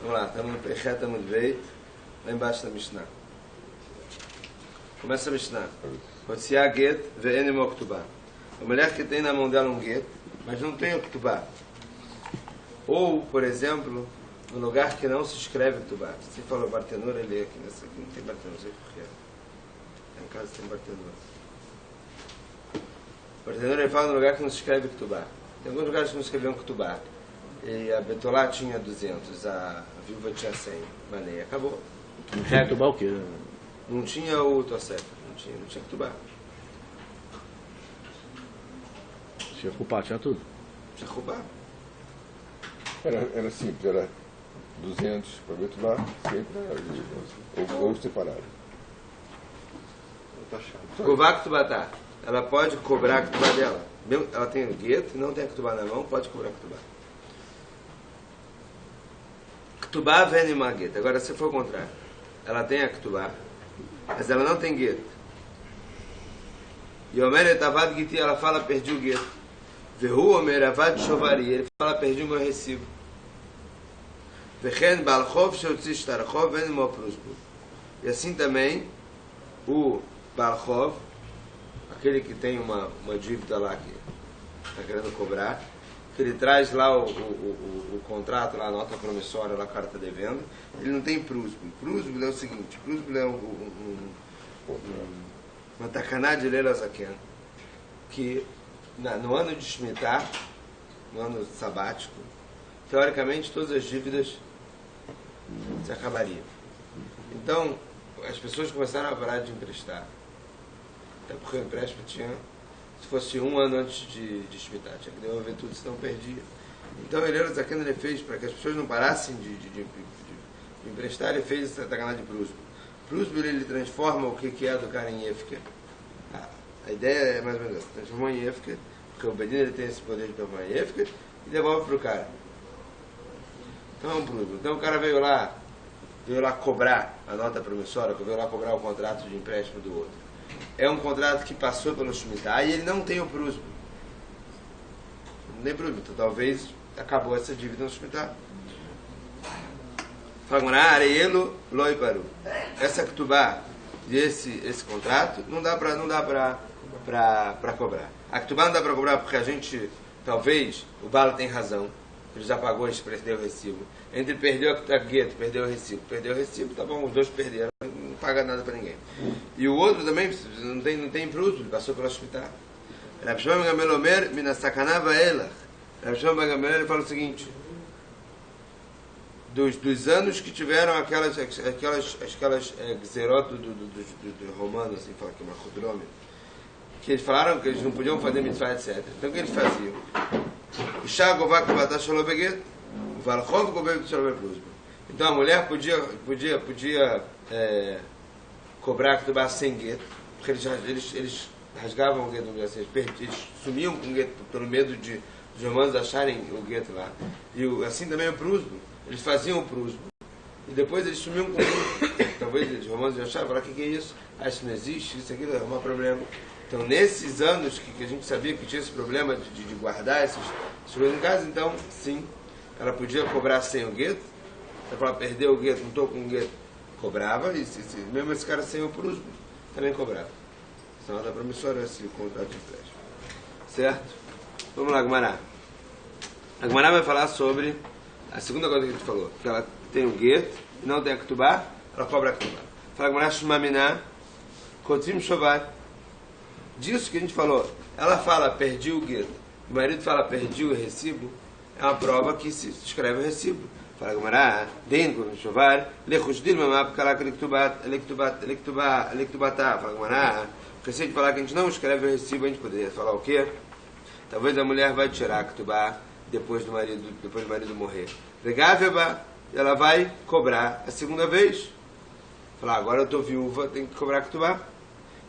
Vamos lá, estamos no Pechet Amud, lá embaixo da Mishnah. Começa a Mishnah. Hotzia get ve'en imo ktubah. A mulher que tem na mão dela um get, mas não tem o ktubah. Ou, por exemplo, no lugar que não se escreve ktubah. Você falou Bartenura, ele aqui nessa aqui não tem Bartenura, não sei porquê. Em casa tem Bartenura. Bartenura ele fala no lugar que não se escreve ktubah. Tem alguns lugares que não escreviam ktubah. E a Betolá tinha 200, a viúva tinha 100, maneia, acabou. Não tinha ktubá o quê? Não tinha o Tosef, não tinha ktubá. Tinha culpar, tinha tudo. Tinha ktubá. Era simples, era 200 para Betolá, 100 para ou separado. Ková ktubá tá. Ela pode cobrar a ktubá dela. Ela tem o gueto e não tem a ktubá na mão, pode cobrar a ktubá. Ktubá vem uma gueto. Agora, se for o contrário, ela tem a ktubá, mas ela não tem gueto. E Omer etavad giti, ela fala, perdi o gueto. Vehu Omer avad shovari, ele fala, perdi o meu recibo. Vechen balchov sheutzi shtarchov ven mo prusbu. E assim também, o balchov, aquele que tem uma dívida lá que está querendo cobrar, que ele traz lá o contrato, lá a nota promissória, lá a carta de venda, ele não tem prusbo. Prusbo é o seguinte, prusbo é uma takaná de Leila Zaken, que no ano de Shemitah, no ano sabático, teoricamente todas as dívidas se acabariam. Então, as pessoas começaram a parar de emprestar. Até porque o empréstimo tinha, se fosse um ano antes de Shemitah, tinha que devolver tudo, senão perdia. Então, Leila Zaken ele fez, para que as pessoas não parassem de emprestar, ele fez essa takaná de prusbo. Prusbo ele transforma o que é do cara em Yefker. A ideia é mais ou menos essa, transformou em Yefker, porque o Bedin ele tem esse poder de transformar em Yefker e devolve para o cara. Então é um prusbo. Então o cara veio lá cobrar a nota promissória, veio lá cobrar o contrato de empréstimo do outro. É um contrato que passou pelo Shemitah e ele não tem o prusbo. Não tem prusbo, então talvez acabou essa dívida no Shemitah. Essa ktubá e esse contrato não dá para cobrar. A ktubá não dá para cobrar porque a gente, talvez, o Bala tem razão, ele já pagou, a gente perdeu o recibo. Entre perdeu a gueto, perdeu o recibo, tá bom, os dois perderam, não paga nada para ninguém. E o outro também não tem prusbo, ele passou pela Shemitah. Rav Shimon ben Gamliel Omer, min hasakana va'elach. Rav Shimon ben Gamliel ele fala o seguinte: dos anos que tiveram aquelas gzerot do romano, assim, fala que é uma rodrome, que eles falaram que eles não podiam fazer mitzvah, etc. Então o que eles faziam? Isha gová k'vatá shalom beget, valchov gová shalom beprusbo. Então a mulher podia cobrar a ktubá sem gueto, porque eles rasgavam o gueto, assim, eles sumiam com o gueto pelo medo de os romanos acharem o gueto lá. E assim também o prusbo. Eles faziam o prusbo. E depois eles sumiam com o prusbo. Talvez os romanos acharam, falaram, o que é isso? Ah, isso não existe, isso aqui é um problema. Então, nesses anos que a gente sabia que tinha esse problema de guardar essas coisas em casa, então, sim, ela podia cobrar sem o gueto. Ela falava, perdeu o gueto, não estou com o gueto, cobrava. E mesmo esse cara sem o prusbo, também cobrava. Senão era promissória esse contrato de empréstimo. Certo? Vamos lá, Gumará. A Gumará vai falar sobre a segunda coisa que a gente falou, que ela tem um gueto e não tem a ktubá, ela cobra a ktubá. Fala Gumará Shumaminá, Kotrim Shovar. Disso que a gente falou, ela fala, perdi o gueto, o marido fala, perdi o recibo, é uma prova que se escreve o recibo. Fala Gumará, Den Kotrim Shovar, Lechusdir Mamá, Kalak Lektubatá. Fala Gumará, receio de falar que a gente não escreve o recibo, a gente poderia falar o quê? Talvez a mulher vai tirar a ktubá depois do marido morrer. Regáveba, ela vai cobrar a segunda vez. Falar, agora eu estou viúva, tem que cobrar a ktubá.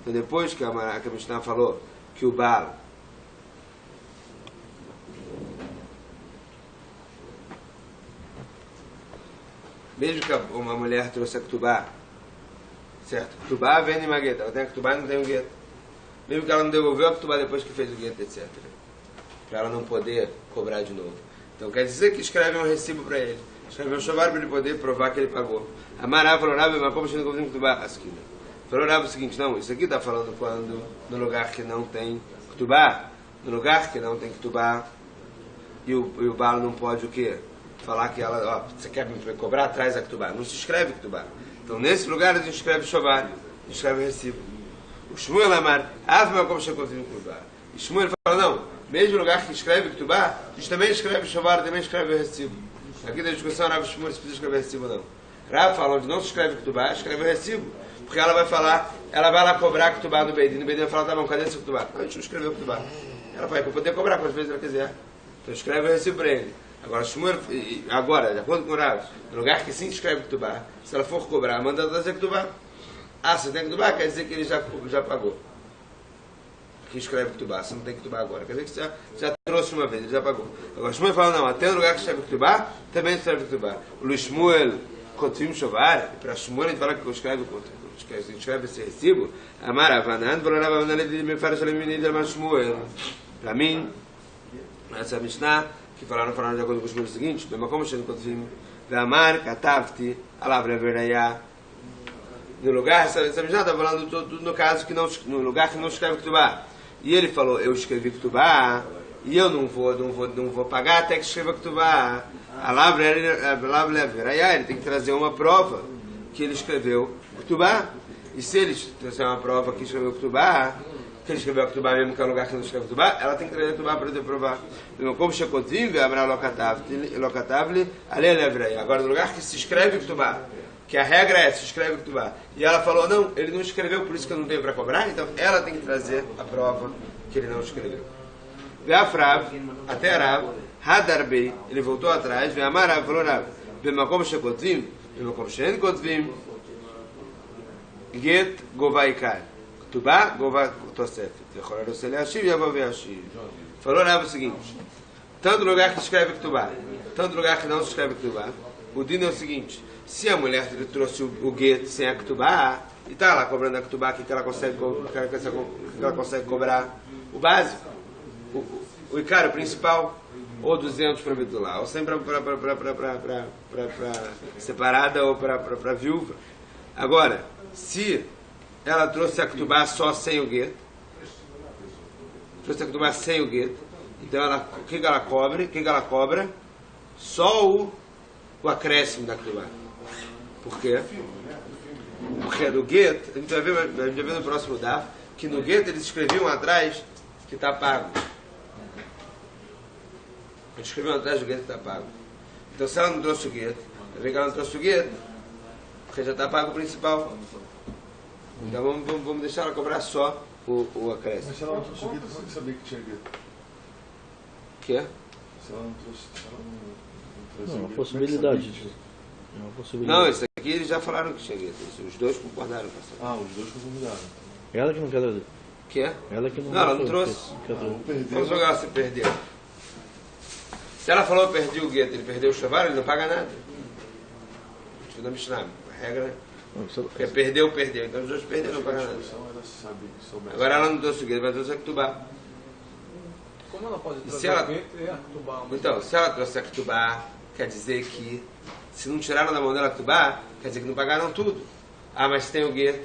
Então depois que a Mishnah falou que o Baal mesmo que uma mulher trouxe a ktubá, certo? Ktubá vem em Magueta, ela tem a ktubá e não tem o gueto. Mesmo que ela não devolveu a ktubá depois que fez o gueto, etc. Para ela não poder cobrar de novo. Então quer dizer que escreve um recibo para ele. Escreveu Shovar para ele poder provar que ele pagou. Amará falou, Rabi, mas como não conseguimos Ktubá? Falou Rabi o seguinte, não, isso aqui está falando quando no lugar que não tem Ktubá, no lugar que não tem Ktubá, e o Baal não pode o quê? Falar que ela, ó, você quer me cobrar? Traz a Ktubá. Não se escreve Ktubá. Então nesse lugar a gente escreve Shovar, a gente escreve recibo. O Shmuel Amar, Avma como chegou Ktubá. E Shmuel fala, não, mesmo lugar que escreve Ktubá, a gente também escreve Shovar, também escreve recibo. Aqui da discussão, Rav Shmuel se precisa escrever recibo ou não. Rav fala, onde não se escreve Ktubá, escreve o recibo. Porque ela vai falar, ela vai lá cobrar Ktubá no Beidin. No Beidin vai falar, tá bom, cadê esse Ktubá? Não, a gente não escreveu Ktubá. Ela vai poder cobrar quantas vezes ela quiser. Então escreve o recibo para ele. Agora, Shmuel, agora, de acordo com o Rav, no lugar que sim escreve Ktubá, se ela for cobrar, manda ela trazer Ktubá. Ah, você tem Ktubá? Quer dizer que ele já pagou. Que escreve Ktubá, você não tem Ktubá agora. Quer dizer que você já trouxe uma vez, ele já pagou. Agora, Shmuel fala, não, até no lugar que escreve Ktubá, também escreve Ktubá. O Shmuel, Kotvim Shovar, para Shmuel a gente fala que escreve esse recibo, Amar Avanan, Volarav ele me faz a Shmuel. Para mim, essa é a Mishnah, que falaram de acordo com o Shmuel o seguinte, como Shen Kotvim, Amar, Katavti, Alavra Verayá. No lugar, essa Mishnah está falando tudo no caso que não, no lugar que não escreve Ktubá. E ele falou, eu escrevi Ktubá, e eu não vou pagar até que escreva Ktubá. Ele tem que trazer uma prova que ele escreveu Ktubá. E se ele trazer uma prova que escreveu Ktubá, que ele escreveu Ktubá mesmo que é um lugar que não escreve Ktubá, ela tem que trazer Ktubá para poder provar. Como Shekotim, agora no lugar que se escreve Ktubá, que a regra é, se escreve Ktubá. E ela falou, não, ele não escreveu, por isso que eu não tenho para cobrar, então ela tem que trazer a prova que ele não escreveu. Ve'afrav, até Rav, Hadarbei, ele voltou atrás, Ve'amarav, falou Rav, Ve'makom shekotvim, Ve'makom she'en kotvim, Get govaikar, Ktubá, gova tosefet, Ve'cholarose le'ashiv, Yavov ve'ashiv. Falou Rav o seguinte, tanto lugar que se escreve Ktubá, tanto lugar que não se escreve Ktubá, o dino é o seguinte, se a mulher trouxe o get sem a Ktubá, e está lá cobrando a Ktubá, que ela consegue cobrar o básico, o Icaro principal, ou 200 para Betulá, ou 100 para separada ou para viúva. Agora, se ela trouxe a Ktubá só sem o get, trouxe a Ktubá sem o get, então o que ela cobra? Só o acréscimo da Ktubá. Por quê? Porque no get, a gente vai ver no próximo DAF, que no get eles escreviam atrás que está pago. Eles escreviam atrás do get que está pago. Então se ela não trouxe o get, vai ver que ela não trouxe o get, porque já está pago o principal. Então vamos deixar ela cobrar só o acréscimo. Mas se ela não trouxe o get, você tem que saber que tinha get. Que? Se ela não trouxe Não, uma get, possibilidade. É uma possibilidade. Não, isso aqui eles já falaram que tinha get. Os dois concordaram com essa. Ah, os dois concordaram. Ela que não quer trazer. Que é? Ela que não Não, ela não trouxe. Quer trazer. Vamos jogar ela se perdeu. Se ela falou que perdi o get, ele perdeu o chavar, ele não paga nada. Deixa eu dar Mishnah. A regra é perdeu. Então os dois perderam, não paga nada. Agora ela não trouxe o get, vai trazer a Ktubá. Como ela pode E se trazer ela- o get e a Ktubá? Então, se ela trouxe a Ktubá, quer dizer que se não tiraram da mão dela a Ktubá, quer dizer que não pagaram tudo. Ah, mas tem o get.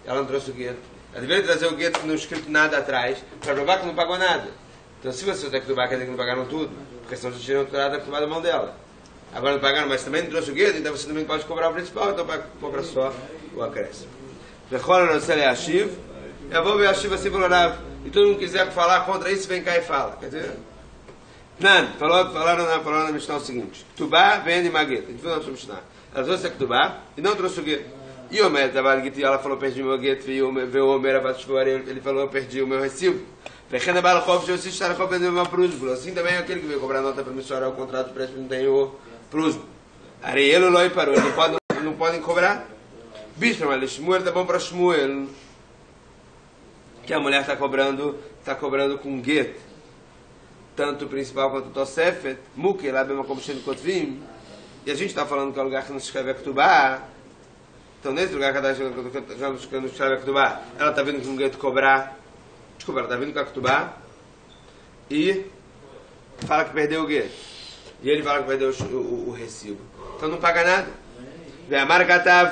Ela não trouxe o get. Ela deveria trazer o get não escrito nada atrás, para provar que não pagou nada. Então, se você tem a Ktubá, quer dizer que não pagaram tudo, porque senão já tinham tirado a Ktubá da mão dela. Agora não pagaram, mas também não trouxe o get, então você também pode cobrar o principal, então cobra só o acréscimo. Eu vou ver a Shiva assim valorável. E todo mundo quiser falar contra isso, vem cá e fala. Quer dizer, falaram na Mishnah o seguinte: Ktubá vem de Magueta. A gente viu na nossa Mishnah. Ela trouxe a Ktubá e não trouxe o get. E o Omer estava e ela falou: perdi o meu get. E o Omer ele falou: eu perdi o meu recibo. Assim também é aquele que veio cobrar nota promissória ao contrato de préstimo não tem o prusbo. Arielo Loi parou. Não podem cobrar. Bicho, mas Shmuel tá bom para Shmuel. Que a mulher está cobrando com get. Tanto o principal quanto o Tosefet. Muke, lá bem como Shen Kotvim. E a gente está falando que é o lugar que não se escreve a Ktubá. Então nesse lugar que ela não escreve a Ktubá, ela está vindo com um get cobrar. Desculpa, ela está vindo com a Ktubá e fala que perdeu o get. E ele fala que vai dar o recibo. Então não paga nada.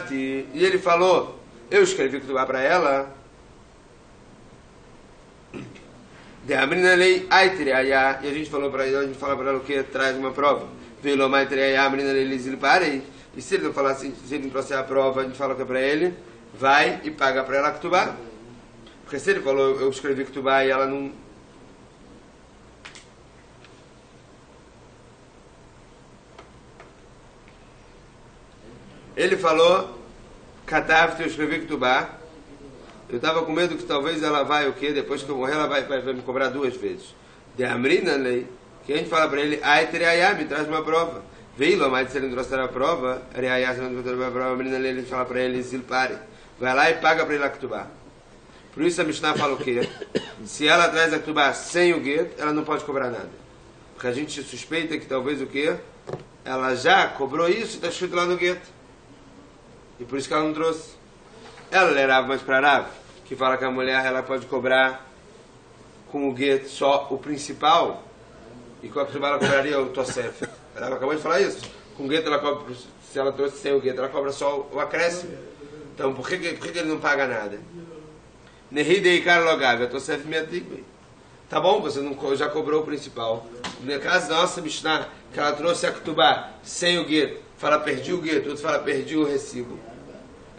E ele falou, eu escrevi Ktubá para ela. E a gente falou para ela, a gente fala para ela o que? Traz uma prova. E se ele não falar assim, se ele não trouxer a prova, a gente fala que é para ele, vai e paga para ela Ktubá. Porque se ele falou, eu escrevi Ktubá e ela não... Ele falou, Katavti, eu escrevi Ktubá. Eu estava com medo que talvez ela vai o quê? Depois que eu morrer, ela vai me cobrar 2 vezes. De Amrina lei, que a gente fala para ele, me traz uma prova. Veio, mas se ele não trouxer a prova, se ele não trouxer a prova, Amrina lei, ele fala para ele, Zilpare. Vai lá e paga para ele a Ktubá. Por isso a Mishnah fala o quê? Se ela traz a Ktubá sem o get, ela não pode cobrar nada. Porque a gente suspeita que talvez o quê? Ela já cobrou isso e está escrito lá no get. E por isso que ela não trouxe. Ela era mais para Rav, que fala que a mulher ela pode cobrar com o get só o principal, e com a Ktubá ela cobraria o Tosef. Ela acabou de falar isso. Com o get ela cobra, se ela trouxe sem o get, ela cobra só o acréscimo. Então por que ele não paga nada? Nehidei Karlogav, a Tosef Miatigbe. Tá bom, você não, já cobrou o principal. No caso da nossa Mishnah, que ela trouxe a Ktubá sem o get, fala perdi o get, outro fala perdi o recibo.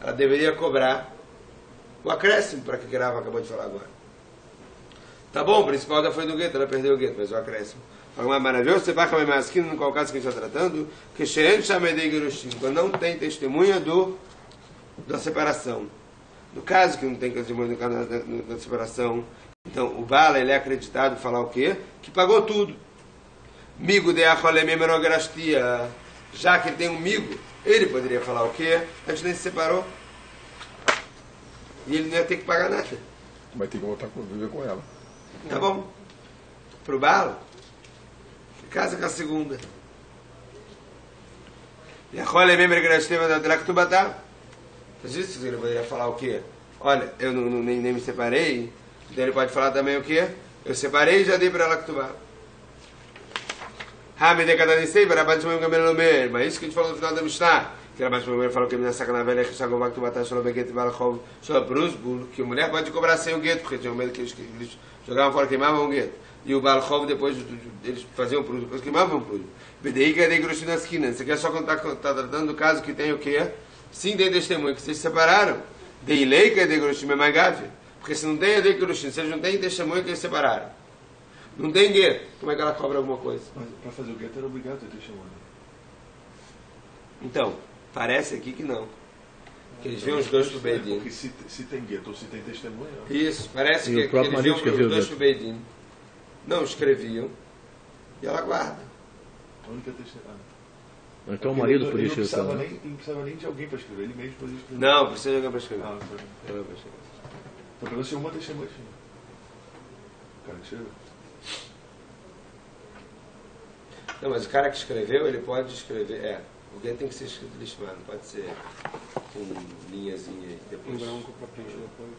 Ela deveria cobrar o acréscimo, para que Rava acabou de falar agora. Tá bom, o principal já foi do gueto, ela perdeu o gueto, mas o acréscimo. Fala maravilhoso, você vai comer mais aqui, no qual caso que a gente está tratando, que quando não tem testemunha da separação. No caso que não tem testemunha da separação, então o Bala ele é acreditado falar o quê? Que pagou tudo. Migo de Acholememenogastia, já que ele tem um migo, ele poderia falar o quê? A gente nem se separou. E ele não ia ter que pagar nada. Vai ter que voltar a viver com ela. Tá bom. Pro balo, casa com a segunda. E a Rola mesmo que nós temos da Ktubá. Isso ele poderia falar o quê? Olha, eu nem me separei. Então ele pode falar também o quê? Eu separei e já dei para ela Ktubá. Mas isso que a gente falou no final da Mishnah. Que era mais primeiro falou que a menina saca na velha que chegou lá que tu bataste no beguete balachov só brusbul, que a mulher pode cobrar sem o gueto, porque tinha medo que eles jogavam fora, queimavam o gueto. E o balachov depois eles faziam prus, depois queimavam o prus. Bedei que é de grosso na esquina. Você quer só contar tá tratando do caso que tem o quê? Sim, tem testemunho que vocês se separaram. Dei lei que é de grosso é mais grave, porque se não tem é de grosso, se eles não têm testemunho que eles separaram. Não tem gueto. Como é que ela cobra alguma coisa? Mas para fazer o gueto era obrigado a ter testemunho. Então, parece aqui que não. Que eles viam os dois pro Beidin. Porque se tem gueto ou se tem testemunha... Isso, parece E que o próprio eles marido viam os escreveu dois o pro Beidin. Não escreviam. E ela guarda. A única testemunha... Então o marido podia Ele escrever. não precisava nem de alguém para escrever, ele mesmo podia escrever. Não, precisa de alguém para escrever. Ah, tá. Então pelo menos uma testemunha tinha. O cara que escreveu. Não, mas o cara que escreveu, ele pode escrever. O gueto tem que ser escrito lishman, não pode ser com linhazinha aí depois. Em branco para preencher depois.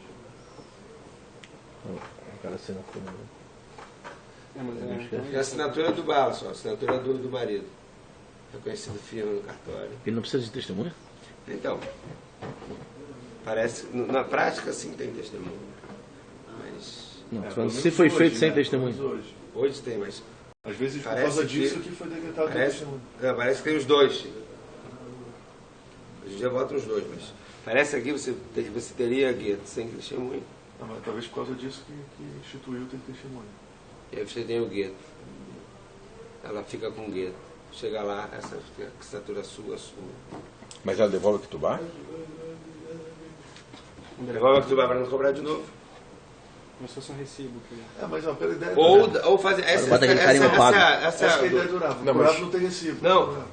O cara assina por É a assinatura do bala só, a assinatura do marido. Reconhecido firma no cartório. Ele não precisa de testemunha? Então, parece, na prática sim tem testemunho. Mas Não, se foi feito sem testemunha. hoje tem, mas Às vezes por parece causa disso que que foi decretado o parece, testemunho. parece que tem os dois. Hoje em dia votam os dois, mas parece aqui você teria gueto sem testemunho. Ah, mas talvez por causa disso que instituiu ter testemunho. E aí você tem o gueto. Ela fica com o gueto. Chega lá, essa assinatura sua. Mas ela devolve o Ktubá? Devolve a Ktubá para não cobrar de novo. Como se fosse um recibo. Mas ó, pela ideia... Ou fazer. Essa bota aquele carimbo pago. Acho que a ideia durava. Não, O mas- Rav não tem recibo. Não,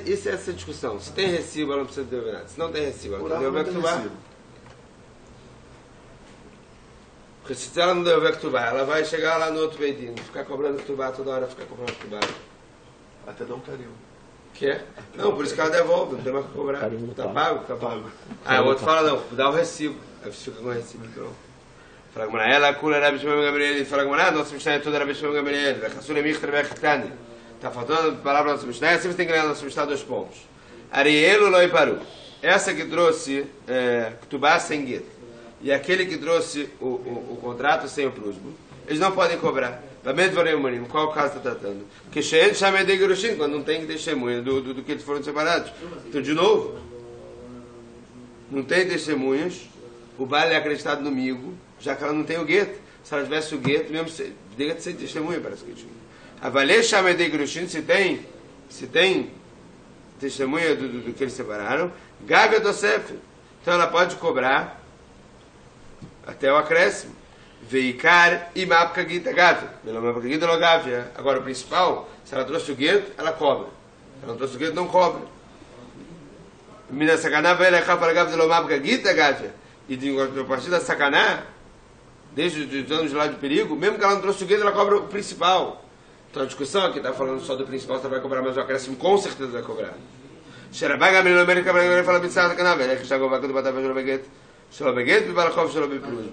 isso é essa discussão. Se tem recibo, ela não precisa devolver nada. Se não tem recibo, ela O tem que Rav devolver a não tem Ktubá. recibo. Porque se ela não devolver a Ktubá, ela vai chegar lá no outro Beidin, ficar cobrando Ktubá toda hora, ficar cobrando Ktubá. Até dar um carinho. Quer? Não, por isso que ela devolve, não tem mais o que cobrar. Carimbo Tá pago. pago? Tá pago. Aí o outro fala, não, dá o recibo. Aí você fica com o recibo, então. Fala com ela, cura Rabi Shimon Gabriel, fala com ela, nossa Mishnah é toda Rabi Shimon Gabriel, Rachasul Emichter Bechtani. Está faltando a palavra nossa Mishnah, assim você tem que ler na nossa Mishnah 2 pontos. Arielo loi paru. Essa que trouxe Ktubá sem get. E aquele que trouxe o contrato sem o prusbo. Eles não podem cobrar. Qual o caso está tratando? Que Shein chama de Gerushin, quando não tem testemunha do que eles foram separados. Então, de novo, não tem testemunhas, o baile é acreditado no migo, já que ela não tem o gueto. Se ela tivesse o gueto, mesmo sem testemunha, parece que tinha. A Valê chama de Gerushin, se tem testemunha do que eles separaram, Gavia Tosef. Então ela pode cobrar até o acréscimo. Veikar e Mapka Gita Gavia. Agora o principal, se ela trouxe o gueto, ela cobra. Se ela não trouxe o gueto, não cobra. Mina Sakaná vai levar para Gavia de Mapka Gita Gavia. E a partir da Sakaná, desde os anos de lá de perigo, mesmo que ela não trouxe o gueto, ela cobra o principal. Então a discussão aqui está falando só do principal, você vai cobrar, mas o acréscimo com certeza vai cobrar. Xerabaga, Menino América, Braga, fala Bitsada, Canavé, que está govacando para Tava Jolobeguet, Jolobeguet, Bibalakov, Jolobeprus.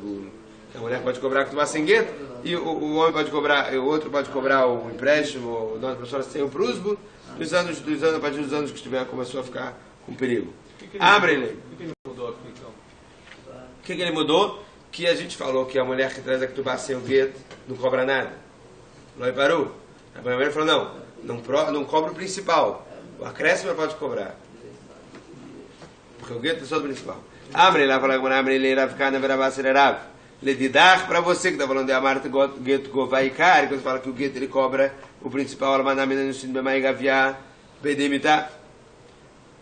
A mulher pode cobrar que tu vai sem gueto, e o homem pode cobrar, o outro pode cobrar o empréstimo, o dono da pessoa sem o prusbo, a partir dos anos que estiver, começou a ficar com perigo. Abre-lhe. O que ele mudou aqui então? O que ele mudou? Que a gente falou que a mulher que traz a ketubá sem o gueto não cobra nada. Loi paru. A mulher falou, não cobra o principal. O acréscimo ela pode cobrar. Porque o gueto é só do principal. Abre lá, fala, abre ele, Rav Kana, Verabasser, Rav. Ledidar, para você que está falando de Amarte Gueto Govaikar, quando você fala que o gueto ele cobra o principal, Alamanamina no Shin Bemai Gavia, Bedemita.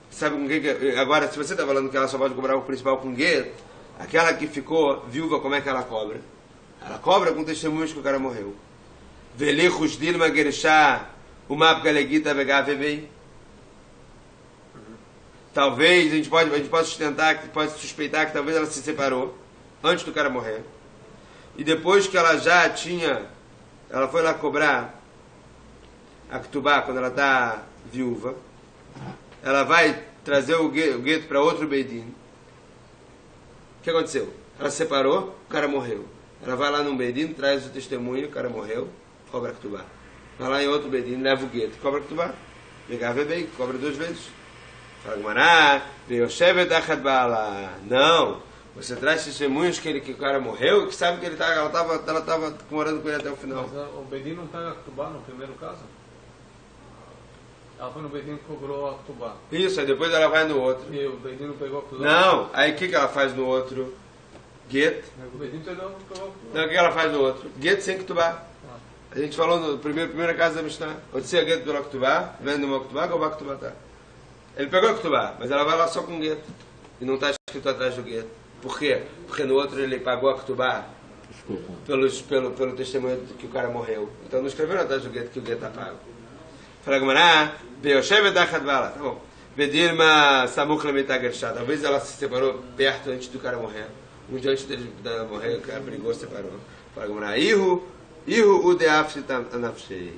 Sabe com que. Agora, se você está falando que ela só pode cobrar o principal com gueto, aquela que ficou viúva, como é que ela cobra? Ela cobra com testemunhos que o cara morreu. Velechus Dilma Gershá, o map Galegita Vegavevei. Talvez, a gente pode sustentar, pode suspeitar que talvez ela se separou antes do cara morrer. E depois que ela já tinha, ela foi lá cobrar a Ktubá quando ela está viúva, ela vai trazer o gueto para outro Beidin. O que aconteceu? Ela se separou, o cara morreu. Ela vai lá num Beidin, traz o testemunho, o cara morreu, cobra a Ktubá. Vai lá em outro Beidin, leva o gueto, cobra a Ktubá. Pegava bem, cobra 2 vezes. Fala, Gumará, não, você traz testemunhos que o cara morreu, que sabe que ela estava morando com ele até o final. Mas o Bedin não pega a Ktubá no primeiro caso? Ela foi no Bedin e cobrou a Ktubá. Isso, aí depois ela vai no outro. E o Bedin não pegou a Ktubá? Não, aí o que ela faz no outro? Get. O Bedin pegou a Ktubá. Não, o que ela faz no outro? Get sem Ktubá. A gente falou no primeira casa da Mishnah. Odisseia Get pela Ktubá, vende uma Ktubá, Gobá Ktubá tá. Ele pegou a Ktubá, mas ela vai lá só com gueto. E não está escrito atrás do gueto. Por quê? Porque no outro ele pagou a Ktubá pelo testemunho que o cara morreu. Então não escreveram atrás do gueto que o gueto está pago. Fala Gumará, Beoshev Dachat Bala. Tá bom. Bedirma Samuch Lemetagershá. Talvez ela se separou perto antes do cara morrer. Um dia antes dela morrer, o cara brigou, separou. Fala Gumará, Ihu Udeafshit Anafshei.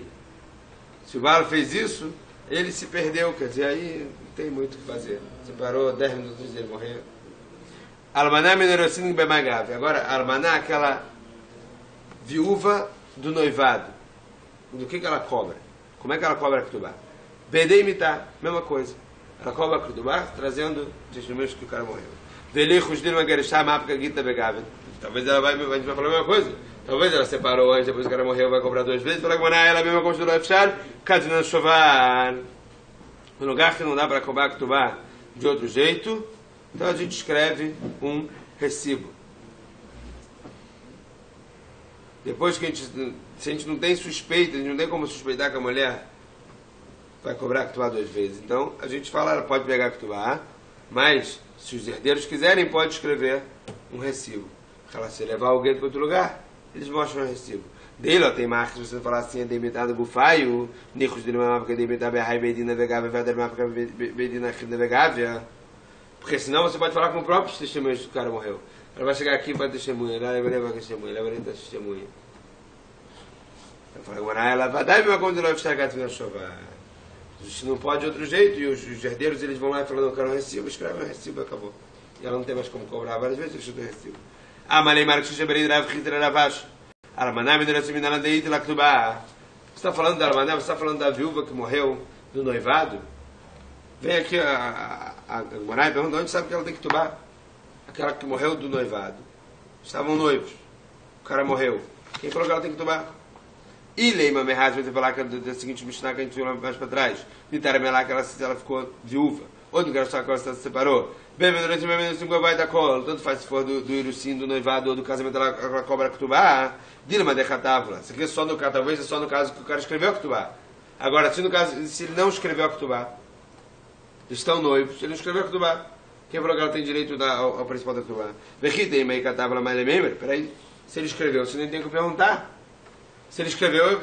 Se o Bala fez isso, ele se perdeu, quer dizer, aí não tem muito o que fazer. Separou 10 minutos antes dele morrer. Almaná Minerosin Bemagav. Agora, Almaná, aquela viúva do noivado. Do que ela cobra? Como é que ela cobra a Ktubá? Bedei imitar, mesma coisa. Ela cobra a Ktubá trazendo testemunhos que o cara morreu. Velechus Dilma Gershá Mapka Gita Begav. Talvez ela a gente vai falar a mesma coisa. Talvez ela separou antes, depois que o cara morreu, vai cobrar 2 vezes. Fala Gumará, ela mesma construiu o Efshar, Kadinan Shovar. No lugar que não dá para cobrar a Ktubá de outro jeito, então a gente escreve um recibo. Depois que se a gente não tem suspeita, a gente não tem como suspeitar que a mulher vai cobrar a Ktubá 2 vezes. Então a gente fala, ela pode pegar a Ktubá, mas se os herdeiros quiserem, pode escrever um recibo. Ela se levar o gueto para outro lugar, eles mostram o recibo. Dele, tem marcas, se você falar assim, é demitado gufaio, nichos de uma marca demitado berrai bedina vegávia, verder marca bedina vegávia. Porque senão você pode falar com o próprio testemunho que o cara morreu. Ela vai chegar aqui para testemunha, ela vai levar testemunha, ela vai levar testemunha. Ela fala, ela vai dar uma conta de novo estragar de chover. Se não pode de outro jeito, e os herdeiros eles vão lá e falam, não, eu quero um recibo, escreve um recibo, acabou. E ela não tem mais como cobrar várias vezes, eles dão recibo. Amalei Marcos Xaberin Rav Chitra Ravash. Armaná Mineracim Nanadeit Lactubá. Você está falando da Almaná, você está falando da viúva que morreu do noivado? Vem aqui a Gemara e pergunta onde sabe que ela tem que tubar? Aquela que morreu do noivado. Estavam noivos. O cara morreu. Quem falou que ela tem que tubar? E Leima Merraz vai te falar que da seguinte Mishnah que a gente viu mais para trás. Nitara Melá, que ela ficou viúva. Ou do Garçom que ela se separou. Bem, vai da cola. Tanto faz se for do Irusim, do noivado ou do casamento, ela cobra Ktubá. Dilma de Khatavla. Isso aqui é só no caso, talvez é só no caso que o cara escreveu Ktubá. Agora, se ele não escreveu Ktubá, estão noivos, ele não escreveu Ktubá. Quem falou que ela tem direito ao principal da Ktubá? Peraí. Se ele escreveu, você nem tem que perguntar. Se ele escreveu,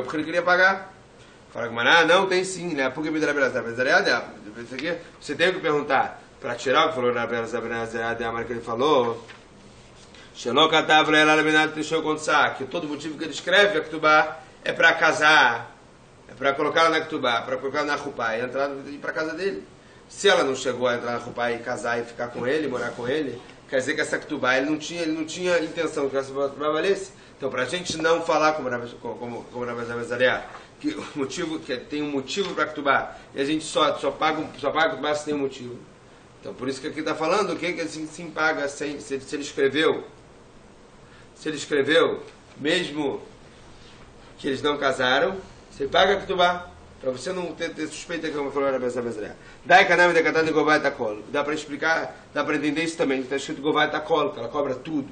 porque ele queria pagar. Fala que não, tem sim, né? Porque me dá você tem que perguntar. Para tirar o que falou na Bela que ele falou. Que todo motivo que ele escreve a Ktubá é para casar, é para colocar ela na Ktubá, para colocar na Rupá e entrar para casa dele. Se ela não chegou a entrar na Rupá e casar e ficar com ele, morar com ele, quer dizer que essa Ktubá ele não tinha intenção que essa Ktubá valesse. Então, para a gente não falar como Rabbi que o motivo que tem um motivo para Ktubá e a gente só paga Ktubá se tem um motivo. Então, por isso que aqui está falando o que assim sim paga se ele escreveu. Se ele escreveu, mesmo que eles não casaram, você paga Ktubá. Para você não ter suspeita que eu vou falar na Bezalel. Dai caname de Katan de Govai Takol. Dá para explicar, dá para entender isso também. Está escrito Govai Takol, que ela cobra tudo.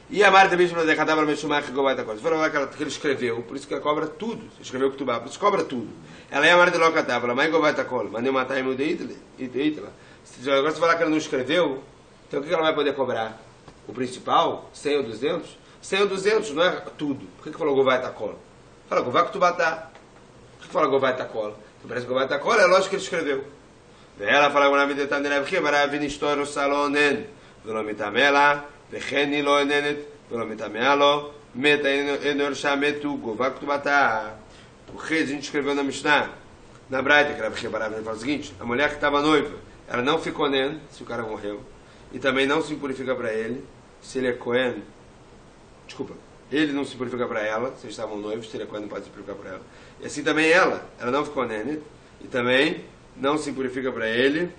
E a Marta mesmo de Katan para Meshumach Govai Takol. Se for falar que ele escreveu, por isso que ela cobra tudo. Você escreveu Ktubá, por isso cobra tudo. Ela é a Marta de Lokatav, ela é Govai Takol. Mas nem matar em Itla. Agora você falar que ela não escreveu, então o que ela vai poder cobrar? O principal? 100 ou 200? 100 ou 200, não é tudo. Por que falou Govai Takol? Fala Govai Ktubá. Por que fala Govai Takol? Então parece que Govai Takol é lógico que ele escreveu. Ela fala Govai Takol, Marav Nistor Salonen, Velomitamela, Vecheni Loenenet, Velomitamealo, Meta Enorshametu, Govai Ktubá. O rei, a gente escreveu na Mishnah, na Braita, que era porque Barav fala o seguinte: a mulher que estava noiva, ela não ficou nen, se o cara morreu, e também não se purifica para ele, se ele é Cohen. Desculpa. Ele não se purifica para ela, se eles estavam noivos, se ele é Cohen, não pode se purificar para ela. E assim também ela não ficou nene, e também não se purifica para ele.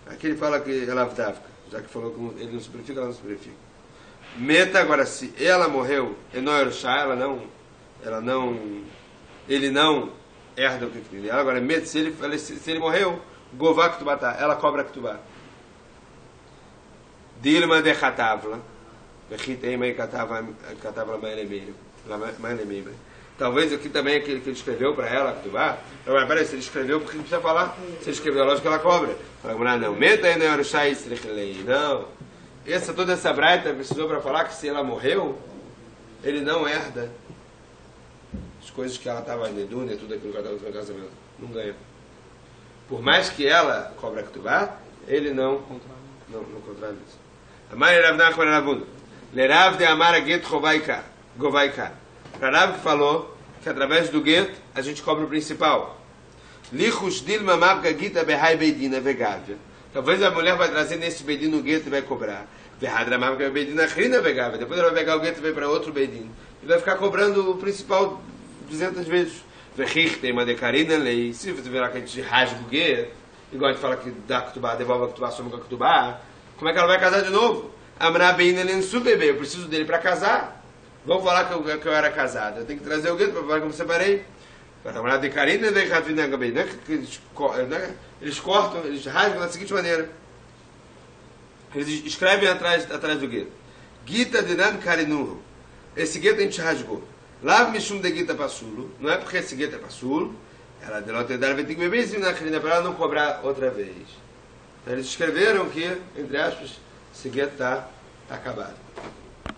Aqui ele fala que ela avdavka, já que falou que ele não se purifica, ela não se purifica. Meta, agora, se ela morreu, ele não herda o que tem dela. Agora, meta, se ele morreu, Gová Ktubá, ela cobra Ktubá. Dilma de Khatavla. Talvez aqui também aquele que ele escreveu para ela, Ktubá. Agora, peraí, se ele escreveu, por que precisa falar? Se ele escreveu, lógico que ela cobra. Não, meta ainda não. Toda essa braita precisou para falar que se ela morreu, ele não herda as coisas que ela estava em Neduna e tudo aquilo que ela estava no casamento. Não ganha. Por mais que ela cobra Ktubá, ele não contrai isso. A Mari Rav Nachman Ravuna. Lerav de Amara Get Govaika. Para Rav que falou que através do Get a gente cobra o principal. Lichus Dilma Mabga Gita Behai Beidina Vegávia. Talvez a mulher vai trazer nesse Beidin o Get e vai cobrar. Verhadra Mabga Beidina Rina Vegávia. Depois ela vai pegar o Get e vai para outro Beidin. E vai ficar cobrando o principal 200 vezes. Verrich tem uma decarina lei. Se você verá que a gente rasga o Get, igual a gente fala que dá Ktubá, devolve a Ktubá, soma com a Ktubá, como é que ela vai casar de novo? Eu preciso dele para casar. Vamos falar que eu era casado. Eu tenho que trazer o gueto para falar que eu me separei. Eles cortam, eles rasgam da seguinte maneira. Eles escrevem atrás do gueto. Gita dinan karinuhu. Esse gueto a gente rasgou. Lav mishum de gita pasulo. Não é porque esse gueto é pasulo. Ela vai ter que beber na crina para ela não cobrar outra vez. Então, eles escreveram que, entre aspas, esse gueto está acabado.